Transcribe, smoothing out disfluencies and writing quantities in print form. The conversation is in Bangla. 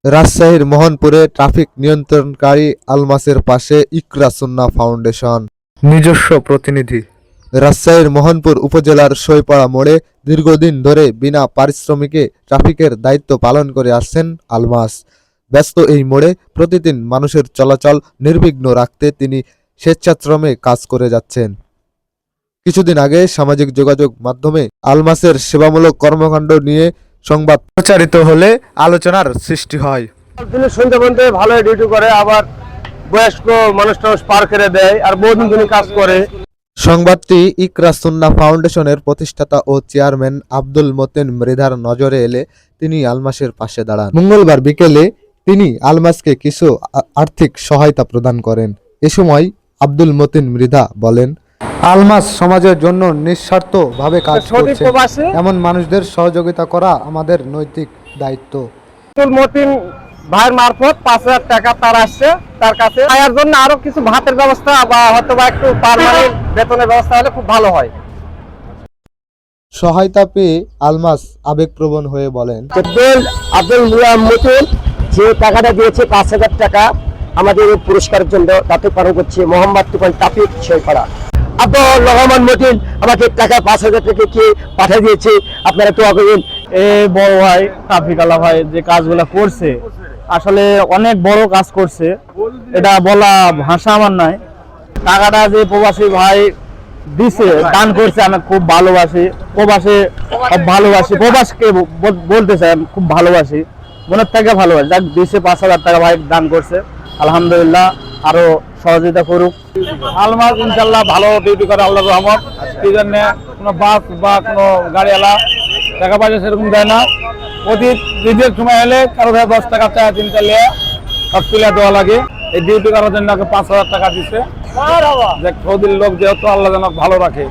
রাজশাহীর মোহনপুরে ট্রাফিক নিয়ন্ত্রণকারী আলমাসের পাশে ইকরা সুন্নাহ ফাউন্ডেশন। নিজস্ব প্রতিনিধি। রাজশাহীর মোহনপুর উপজেলার সইপাড়া মোড়ে দীর্ঘদিন ধরে বিনা পারিশ্রমিকে ট্রাফিকের দায়িত্ব পালন করে আসছেন আলমাস। ব্যস্ত এই মোড়ে প্রতিদিন মানুষের চলাচল নির্বিঘ্ন রাখতে তিনি স্বেচ্ছাশ্রমে কাজ করে যাচ্ছেন। কিছুদিন আগে সামাজিক যোগাযোগ মাধ্যমে আলমাসের সেবামূলক কর্মকাণ্ড নিয়ে সংবাদ প্রচারিত হলে আলোচনার সৃষ্টি হয়। তিনি শুনতে বলতে ভালোই ডিউটি করে, আবার বয়স্ক মানুষ পার করে দেয়, আর বহুদিন তিনি কাজ করে। সংবাদটি ইকরা সুন্নাহ ফাউন্ডেশনের প্রতিষ্ঠাতা ও চেয়ারম্যান আব্দুল মতিন মৃধার নজরে এলে তিনি আলমাসের পাশে দাঁড়ান। মঙ্গলবার বিকেলে তিনি আলমাসকে কিছু আর্থিক সহায়তা প্রদান করেন। এ সময় আব্দুল মতিন মৃধা বলেন, আলমাস সমাজের জন্য নিঃস্বার্থভাবে কাজ করছে, এমন মানুষদের সহযোগিতা করা আমাদের নৈতিক দায়িত্ব। আব্দুল মতিন ভাইয়ের মারফত 5,000 টাকা তার আসছে তার কাছে। এর জন্য আরো কিছু ভাতের ব্যবস্থা বা হয়তো বা একটু পার্মানেন্ট বেতনের ব্যবস্থা হলে খুব ভালো হয়। সহায়তা পেয়ে আলমাস আবেগপ্রবণ হয়ে বলেন, আব্দুল মতিন যে টাকাটা দিয়েছে 5,000 টাকা আমাদের পুরস্কারের জন্য, তাতে পালন করছে মোহাম্মদ তুফান ট্রাফিক সইপাড়া। আব্দুল রহমান মতিন আমাকে টাকা 5,000 টাকা কি পাঠিয়ে দিয়েছে, আপনারা তো আবেদন। এই বড় ভাই ট্রাফিক আলা ভাই যে কাজগুলা করছে আসলে অনেক বড় কাজ করছে, এটা বলা ভাষা আমার নাই। টাকাটা যে প্রবাসী ভাই দিছে দান করছে আমি খুব ভালোবাসি, প্রবাসকে বলতে চাই আমি খুব ভালোবাসি, মনের থেকে ভালোবাসি। যাক দিছে 5,000 টাকা ভাই দান করছে, আলহামদুলিল্লাহ আরো সহযোগিতা করুক। আলমাস ইনশাল্লাহ ভালো ডিউটি করে আল্লাহর রহমত। সেই জন্য কোনো বাস বা কোনো গাড়িওয়ালা টাকা পয়সা সেরকম দেয় না। প্রতি ঈদের সময় এলে কারো 10 টাকা চায় 3টা নিয়ে সব তুলে দেওয়া লাগে। এই ডিউটি করার জন্য 5,000 টাকা দিচ্ছে। সৌদির লোক যেহেতু আল্লাহ যেন ভালো রাখে।